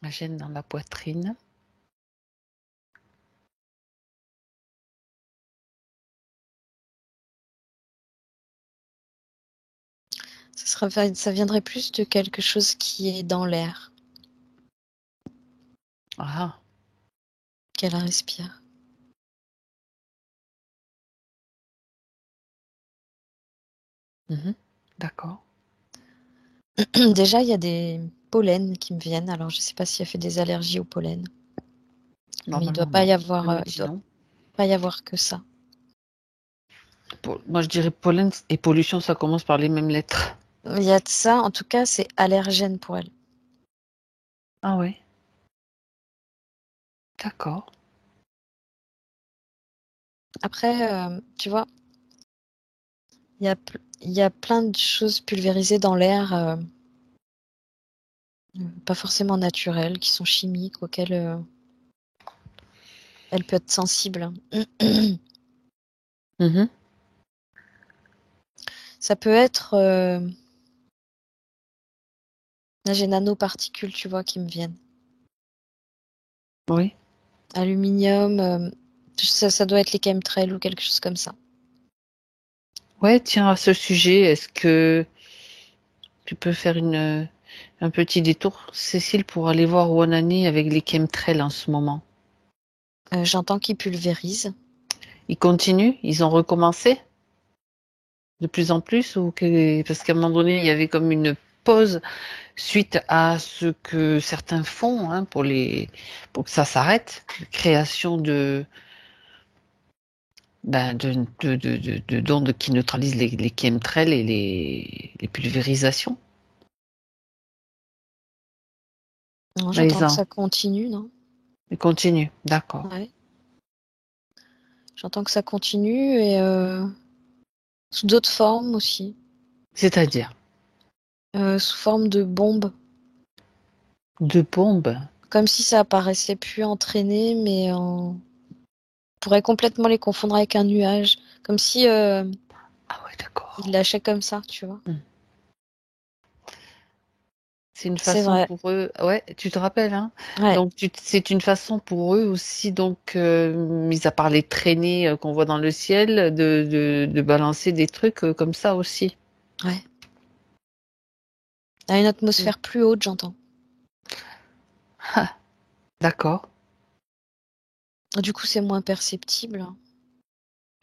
La gêne dans la poitrine. Ça viendrait plus de quelque chose qui est dans l'air, Ah, qu'elle respire. d'accord. Déjà, il y a des pollens qui me viennent. Alors, je ne sais pas si elle fait des allergies au pollen. Mais il ne doit Normalement, pas non. y avoir, Elle me il dit doit non. pas y avoir que ça. Moi, je dirais pollen et pollution, ça commence par les mêmes lettres. Il y a de ça. En tout cas, c'est allergène pour elle. Ah ouais. D'accord. Après, tu vois, il y a plein de choses pulvérisées dans l'air, pas forcément naturelles, qui sont chimiques, auxquelles elle peut être sensible. Mhm. Ça peut être... Là, j'ai nanoparticules, tu vois, qui me viennent. Oui. Aluminium, ça doit être les chemtrails ou quelque chose comme ça. Ouais, tiens, à ce sujet, est-ce que tu peux faire un petit détour, Cécile, pour aller voir Wanani avec les chemtrails en ce moment? J'entends qu'ils pulvérisent. Ils continuent? Ils ont recommencé de plus en plus parce qu'à un moment donné, il y avait comme une pause suite à ce que certains font pour que ça s'arrête, création d'ondes qui neutralisent les chemtrails et les pulvérisations. Non, Là, j'entends que ça continue, non? ils continuent, d'accord. Ouais. J'entends que ça continue et sous d'autres formes aussi. C'est-à-dire Sous forme de bombes. de bombes. Comme si ça apparaissait plus entraîné, mais on pourrait complètement les confondre avec un nuage. Comme si Ah ouais, d'accord. ils lâchaient comme ça, tu vois. Hmm. C'est une C'est façon vrai. pour eux. Ouais, tu te rappelles, hein? Ouais. Donc c'est une façon pour eux aussi, donc mis à part les traînées qu'on voit dans le ciel, de balancer des trucs comme ça aussi. Ouais. À une Mm. atmosphère plus haute, j'entends. Ah, d'accord. Du coup, c'est moins perceptible.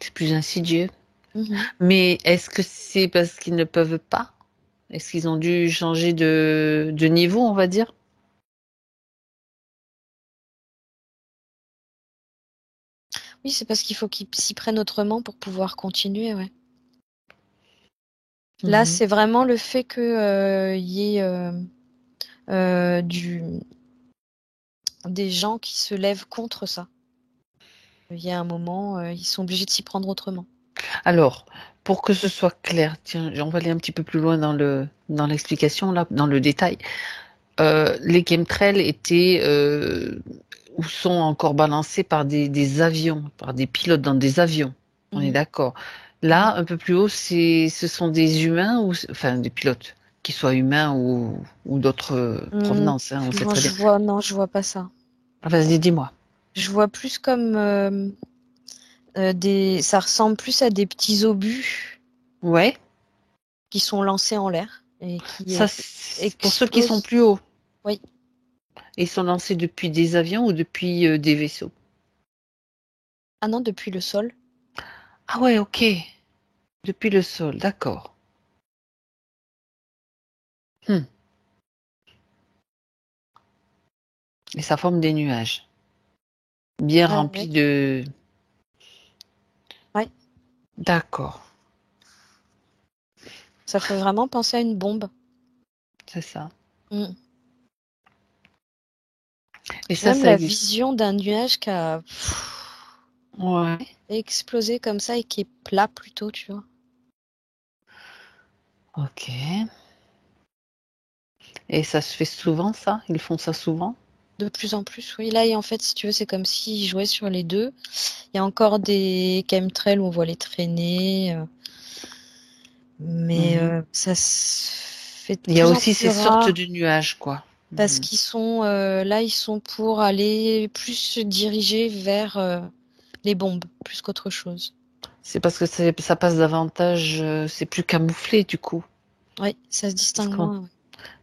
C'est plus insidieux. Mhm. Mais est-ce que c'est parce qu'ils ne peuvent pas? Est-ce qu'ils ont dû changer de niveau, on va dire? Oui, c'est parce qu'il faut qu'ils s'y prennent autrement pour pouvoir continuer, ouais. Là, Mhm. c'est vraiment le fait que y ait des gens qui se lèvent contre ça. Il y a un moment, ils sont obligés de s'y prendre autrement. Alors, pour que ce soit clair, tiens, on va aller un petit peu plus loin dans l'explication, là, dans le détail. Les chemtrails étaient ou sont encore balancés par des avions, par des pilotes dans des avions. On est Mhm. d'accord. Mhm. Là, un peu plus haut, ce sont des humains enfin des pilotes, qu'ils soient humains ou d'autres provenances, hein, on sait Non, très bien. je vois pas ça. Ah, vas-y, dis-moi. Je vois plus comme ça ressemble plus à des petits obus Ouais, qui sont lancés en l'air et qui ça, c'est pour ceux qui sont explosent. plus hauts. Oui. Ils sont lancés depuis des avions ou depuis des vaisseaux. Ah non, depuis le sol. Ah ouais, ok. Depuis le sol, d'accord. Hmm. Et ça forme des nuages, bien remplis Ouais. de... Ouais. D'accord, Ça fait vraiment penser à une bombe. c'est ça. Mm. Et J'ai même ça la existe. vision d'un nuage qui a Ouais, explosé comme ça et qui est plat plutôt, tu vois. ok. Et ça se fait souvent, ça? Ils font ça souvent? De plus en plus, oui. Là, et en fait, si tu veux, c'est comme s'ils jouaient sur les deux. Il y a encore des chemtrails où on voit les traîner, mais Mhm. ça se fait de Il y a plus en aussi plus ces sortes rare. de nuages, quoi. Parce Mhm. qu'ils sont là, ils sont pour aller plus se diriger vers les bombes, plus qu'autre chose. C'est parce que ça passe davantage, c'est plus camouflé du coup. Oui, ça se Parce distingue qu'en moins. Ouais.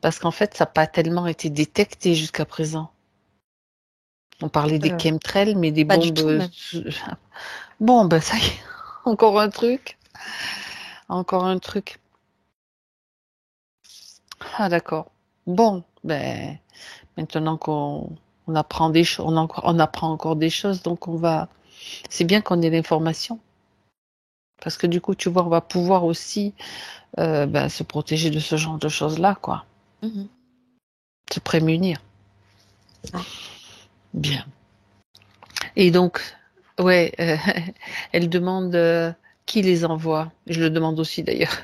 parce qu'en fait, ça n'a pas tellement été détecté jusqu'à présent. On parlait des Euh, chemtrails, mais des Pas du bombes. tout même. Bon, ben ça y est, encore un truc. Encore un truc. Ah, d'accord. Bon, ben, maintenant qu'on apprend des choses, on apprend encore des choses, donc on va. C'est bien qu'on ait l'information. Parce que du coup, tu vois, on va pouvoir aussi ben, se protéger de ce genre de choses-là, quoi. Mhm. Se prémunir. Ouais. Bien. Et donc, ouais, elle demande qui les envoie. Je le demande aussi d'ailleurs.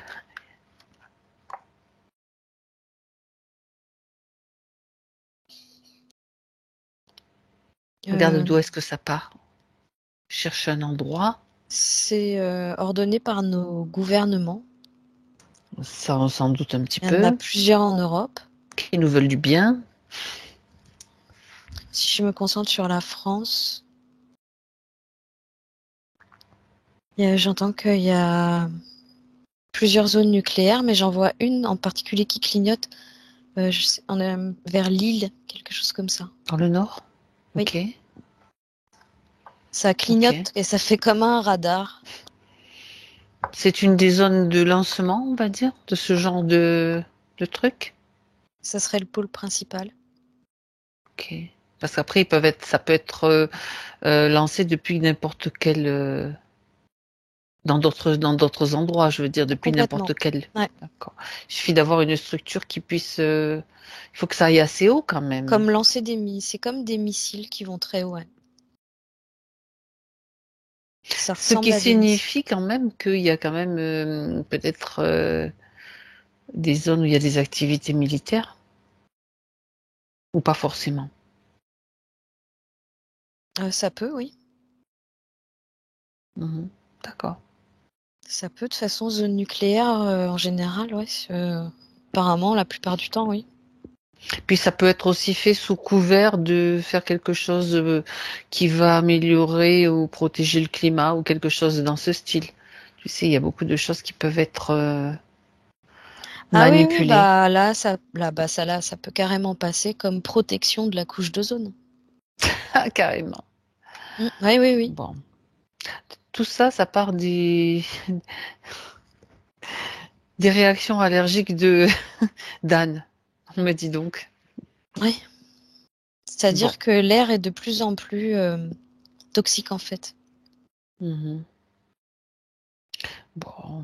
Regarde Euh, d'où est-ce que ça part. Cherche un endroit. c'est ordonné par nos gouvernements. Ça, on s'en doute un petit Il y en a peu. plusieurs en Europe. Qui nous veulent du bien. Si je me concentre sur la France, j'entends qu'il y a plusieurs zones nucléaires, mais j'en vois une en particulier qui clignote vers Lille, quelque chose comme ça. Dans le nord. Oui, Ok. ça Ok. clignote et ça fait comme un radar. C'est une des zones de lancement, on va dire, de ce genre de truc. Ça serait le pôle principal. Ok. Parce qu'après, ça peut être lancé depuis n'importe quel, dans d'autres endroits, je veux dire, depuis Complètement. n'importe quel. Ouais. D'accord. Il suffit d'avoir une structure qui puisse. Il faut que ça aille assez haut quand même. Comme lancer c'est comme des missiles qui vont très haut. Ouais. Ça Ce ressemble qui à des missiles. signifie quand même qu'il y a quand même peut-être des zones où il y a des activités militaires, ou pas forcément. Ça peut, oui. Mhm. D'accord. Ça peut, de façon, zone nucléaire, en général, ouais. Apparemment, la plupart du temps, oui. Puis ça peut être aussi fait sous couvert de faire quelque chose qui va améliorer ou protéger le climat ou quelque chose dans ce style. Tu sais, il y a beaucoup de choses qui peuvent être Ah oui, oui, manipulées. bah là, ça peut carrément passer comme protection de la couche d'ozone. Ah, carrément. Oui, oui, oui. Bon. Tout ça, ça part des réactions allergiques de d'Anne. On me dit donc. Oui. Bon. C'est-à-dire que l'air est de plus en plus toxique, en fait. Mhm. Bon.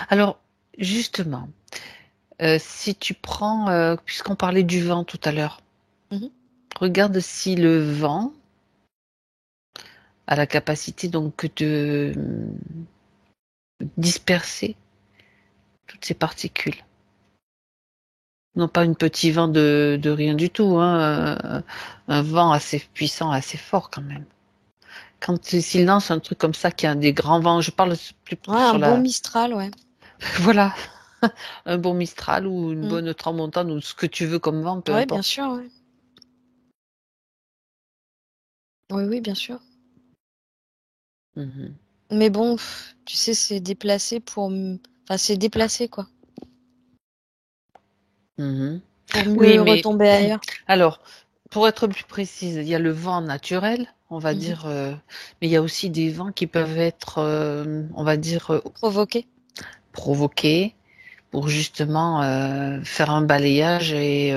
Alors, justement, si tu prends, puisqu'on parlait du vent tout à l'heure, Mhm. regarde si le vent a la capacité donc de disperser toutes ces particules. Non pas une petit vent de rien du tout, hein, un vent assez puissant, assez fort quand même. Quand s'il lance un truc comme ça, qui a des grands vents, je parle plus Ouais, un sur bon la, Mistral, ouais. voilà, un bon Mistral ou une Mm. bonne tramontane ou ce que tu veux comme vent, peu Ouais, bien importe. sûr, ouais. Oui, oui, bien sûr. Mhm. Mais bon, tu sais, c'est déplacé Enfin, c'est déplacé, quoi. Mhm. Pour Oui, mieux mais retomber ailleurs. alors, pour être plus précise, il y a le vent naturel, on va Mhm. dire, mais il y a aussi des vents qui peuvent être, on va dire, Provoqué. provoqués pour justement faire un balayage et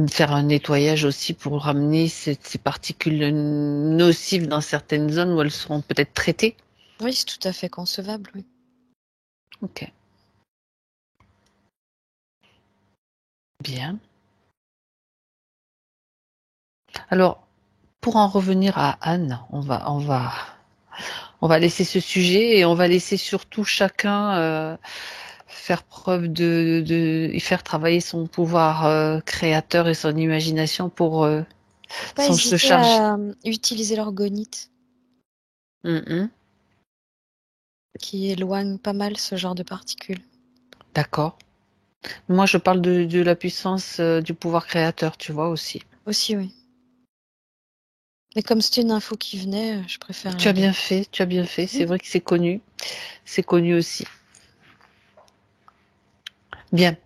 faire un nettoyage aussi pour ramener ces particules nocives dans certaines zones où elles seront peut-être traitées. Oui, c'est tout à fait concevable, oui. Ok, bien. Alors, pour en revenir à Anne, on va laisser ce sujet et on va laisser surtout chacun faire preuve et faire travailler son pouvoir créateur et son imagination pour Faut pas se hésiter charger. à utiliser l'orgonite, Mhm. qui éloigne pas mal ce genre de particules. D'accord. Moi, je parle de la puissance du pouvoir créateur, tu vois aussi. Aussi, oui. Mais comme c'était une info qui venait, je préfère Tu la as bien lire. fait, tu as bien fait. C'est Mhm. vrai que c'est connu. C'est connu aussi. Bien.